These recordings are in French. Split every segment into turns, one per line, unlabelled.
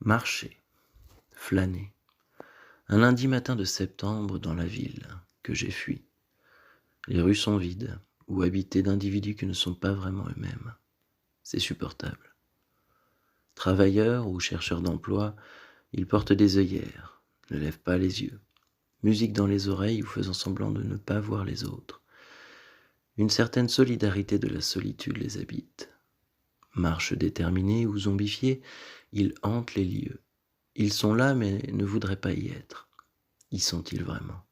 Marcher, flâner. Un lundi matin de septembre dans la ville que j'ai fui. Les rues sont vides ou habitées d'individus qui ne sont pas vraiment eux-mêmes. C'est supportable. Travailleurs ou chercheurs d'emploi, ils portent des œillères, ne lèvent pas les yeux. Musique dans les oreilles ou faisant semblant de ne pas voir les autres. Une certaine solidarité de la solitude les habite. Marches déterminés ou zombifiés, ils hantent les lieux. Ils sont là mais ne voudraient pas y être. Y sont-ils vraiment?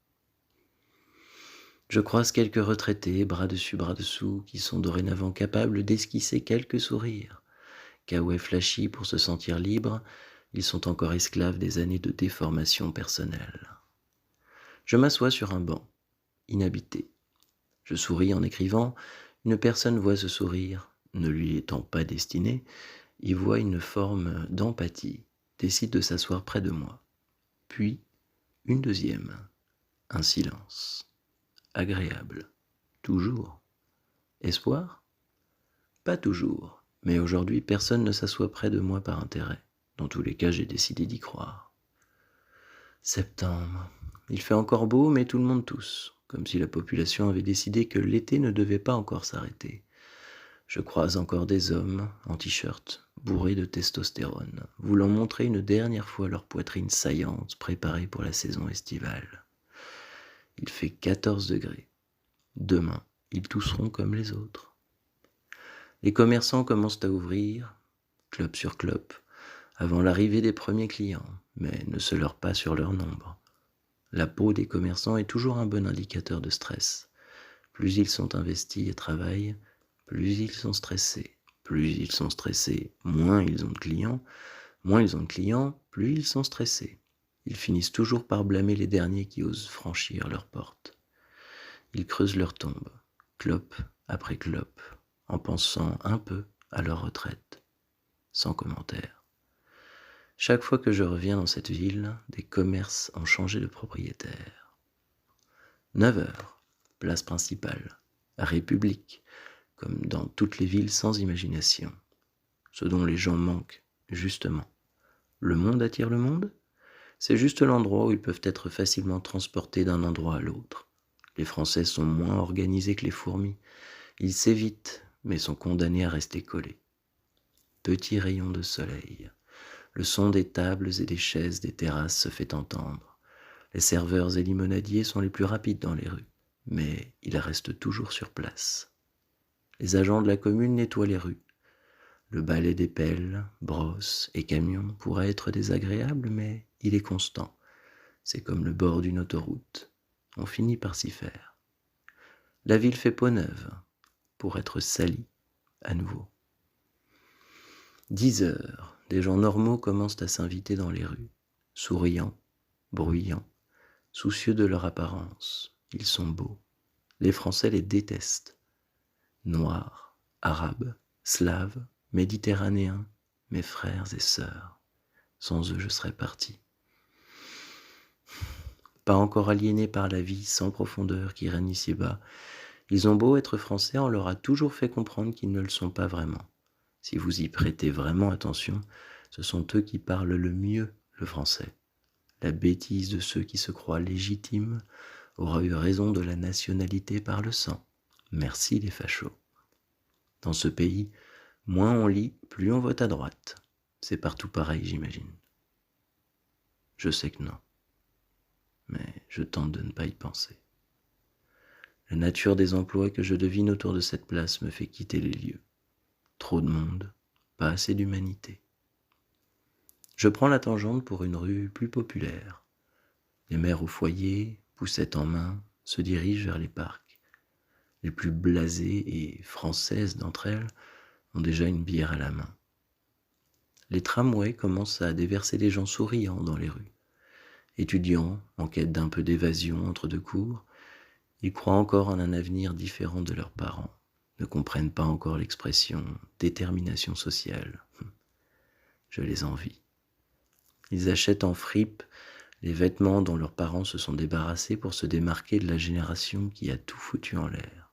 Je croise quelques retraités, bras dessus, bras dessous, qui sont dorénavant capables d'esquisser quelques sourires. Caouets flashy pour se sentir libres, ils sont encore esclaves des années de déformation personnelle. Je m'assois sur un banc, inhabité. Je souris en écrivant, une personne voit ce sourire, ne lui étant pas destiné, y voit une forme d'empathie, décide de s'asseoir près de moi. Puis, une deuxième, un silence. Agréable. Toujours. Espoir? Pas toujours, mais aujourd'hui personne ne s'assoit près de moi par intérêt. Dans tous les cas, j'ai décidé d'y croire. Septembre. Il fait encore beau, mais tout le monde tousse, comme si la population avait décidé que l'été ne devait pas encore s'arrêter. Je croise encore des hommes, en t-shirt, bourrés de testostérone, voulant montrer une dernière fois leur poitrine saillante, préparée pour la saison estivale. Il fait 14 degrés. Demain, ils tousseront comme les autres. Les commerçants commencent à ouvrir, clope sur clope, avant l'arrivée des premiers clients, mais ne se leurrent pas sur leur nombre. La peau des commerçants est toujours un bon indicateur de stress. Plus ils sont investis et travaillent, plus ils sont stressés. Plus ils sont stressés, moins ils ont de clients. Moins ils ont de clients, plus ils sont stressés. Ils finissent toujours par blâmer les derniers qui osent franchir leur porte. Ils creusent leur tombe, clope après clope, en pensant un peu à leur retraite, sans commentaire. Chaque fois que je reviens dans cette ville, des commerces ont changé de propriétaire. 9 heures, place principale, République, comme dans toutes les villes sans imagination. Ce dont les gens manquent, justement. Le monde attire le monde? C'est juste l'endroit où ils peuvent être facilement transportés d'un endroit à l'autre. Les Français sont moins organisés que les fourmis. Ils s'évitent, mais sont condamnés à rester collés. Petit rayon de soleil. Le son des tables et des chaises des terrasses se fait entendre. Les serveurs et limonadiers sont les plus rapides dans les rues, mais ils restent toujours sur place. Les agents de la commune nettoient les rues. Le balai des pelles, brosses et camions pourrait être désagréable, mais il est constant. C'est comme le bord d'une autoroute. On finit par s'y faire. La ville fait peau neuve, pour être salie à nouveau. 10 heures, des gens normaux commencent à s'inviter dans les rues, souriants, bruyants, soucieux de leur apparence. Ils sont beaux. Les Français les détestent. Noirs, arabes, slaves, méditerranéens, mes frères et sœurs. Sans eux, je serais parti. Pas encore aliénés par la vie sans profondeur qui règne ici-bas, ils ont beau être français, on leur a toujours fait comprendre qu'ils ne le sont pas vraiment. Si vous y prêtez vraiment attention, ce sont eux qui parlent le mieux le français. La bêtise de ceux qui se croient légitimes aura eu raison de la nationalité par le sang. Merci les fachos. Dans ce pays, moins on lit, plus on vote à droite. C'est partout pareil, j'imagine. Je sais que non, mais je tente de ne pas y penser. La nature des emplois que je devine autour de cette place me fait quitter les lieux. Trop de monde, pas assez d'humanité. Je prends la tangente pour une rue plus populaire. Les mères au foyer, poussettes en main, se dirigent vers les parcs. Les plus blasées et françaises d'entre elles ont déjà une bière à la main. Les tramways commencent à déverser des gens souriants dans les rues. Étudiants, en quête d'un peu d'évasion entre deux cours, ils croient encore en un avenir différent de leurs parents, ne comprennent pas encore l'expression détermination sociale. Je les envie. Ils achètent en fripe les vêtements dont leurs parents se sont débarrassés pour se démarquer de la génération qui a tout foutu en l'air.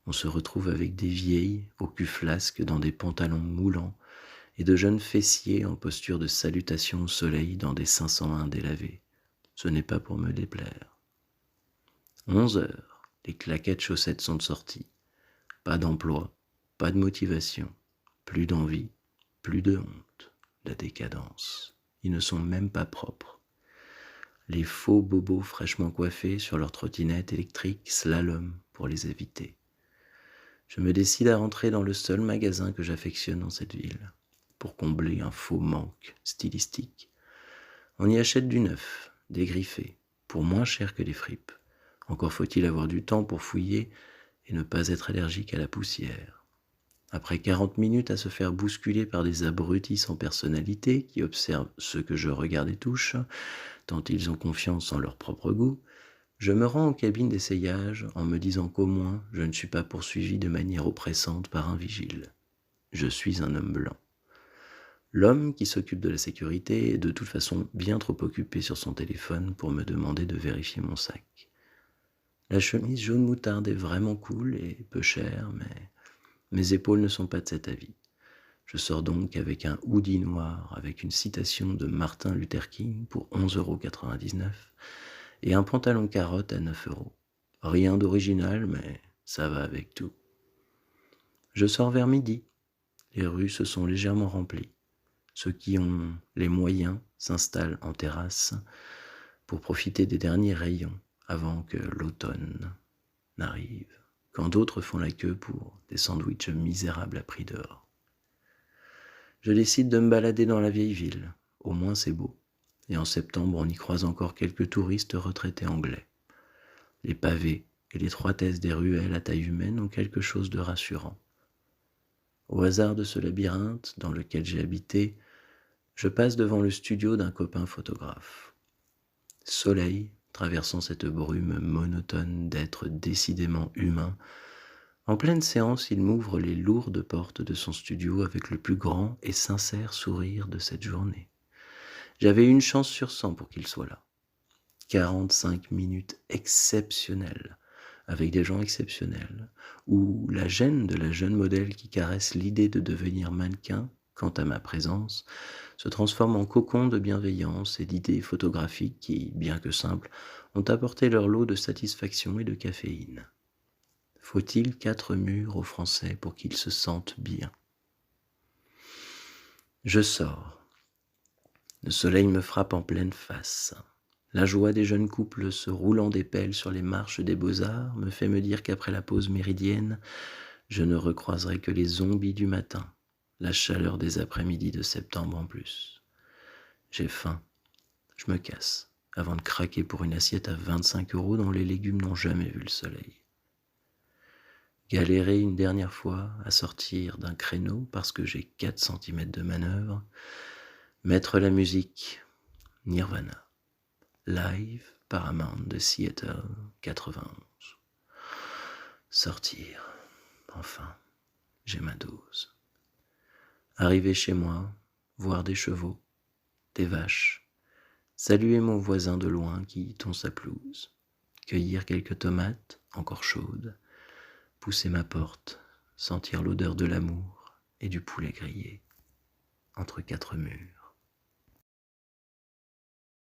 On se retrouve avec des vieilles au cul flasque dans des pantalons moulants et de jeunes fessiers en posture de salutation au soleil dans des 501 délavés. Ce n'est pas pour me déplaire. 11 heures, les claquettes chaussettes sont sorties. Pas d'emploi, pas de motivation, plus d'envie, plus de honte, la décadence. Ils ne sont même pas propres. Les faux bobos fraîchement coiffés sur leur trottinette électrique slalom pour les éviter. Je me décide à rentrer dans le seul magasin que j'affectionne dans cette ville, pour combler un faux manque stylistique. On y achète du neuf, dégriffé, pour moins cher que les fripes. Encore faut-il avoir du temps pour fouiller et ne pas être allergique à la poussière. Après 40 minutes à se faire bousculer par des abrutis sans personnalité qui observent ce que je regarde et touche, tant ils ont confiance en leur propre goût, je me rends aux cabines d'essayage en me disant qu'au moins je ne suis pas poursuivi de manière oppressante par un vigile. Je suis un homme blanc. L'homme qui s'occupe de la sécurité est de toute façon bien trop occupé sur son téléphone pour me demander de vérifier mon sac. La chemise jaune moutarde est vraiment cool et peu chère, mais mes épaules ne sont pas de cet avis. Je sors donc avec un hoodie noir avec une citation de Martin Luther King pour 11,99 € et un pantalon carotte à 9 €. Rien d'original, mais ça va avec tout. Je sors vers midi. Les rues se sont légèrement remplies. Ceux qui ont les moyens s'installent en terrasse pour profiter des derniers rayons avant que l'automne n'arrive, quand d'autres font la queue pour des sandwichs misérables à prix d'or. Je décide de me balader dans la vieille ville, au moins c'est beau, et en septembre on y croise encore quelques touristes retraités anglais. Les pavés et l'étroitesse des ruelles à taille humaine ont quelque chose de rassurant. Au hasard de ce labyrinthe dans lequel j'ai habité, je passe devant le studio d'un copain photographe. Soleil, traversant cette brume monotone d'êtres décidément humains, en pleine séance, il m'ouvre les lourdes portes de son studio avec le plus grand et sincère sourire de cette journée. J'avais une chance sur 100 pour qu'il soit là. 45 minutes exceptionnelles, avec des gens exceptionnels, où la gêne de la jeune modèle qui caresse l'idée de devenir mannequin, quant à ma présence, se transforme en cocon de bienveillance et d'idées photographiques qui, bien que simples, ont apporté leur lot de satisfaction et de caféine. Faut-il 4 murs aux Français pour qu'ils se sentent bien? Je sors. Le soleil me frappe en pleine face. La joie des jeunes couples se roulant des pelles sur les marches des Beaux-Arts me fait me dire qu'après la pause méridienne, je ne recroiserai que les zombies du matin, la chaleur des après-midi de septembre en plus. J'ai faim. Je me casse, avant de craquer pour une assiette à 25 € dont les légumes n'ont jamais vu le soleil. Galérer une dernière fois à sortir d'un créneau parce que j'ai 4 cm de manœuvre, mettre la musique, Nirvana, live Paramount de Seattle 91. Sortir, enfin, j'ai ma dose. Arriver chez moi, voir des chevaux, des vaches, saluer mon voisin de loin qui tond sa pelouse, cueillir quelques tomates encore chaudes, pousser ma porte, sentir l'odeur de l'amour et du poulet grillé entre 4 murs.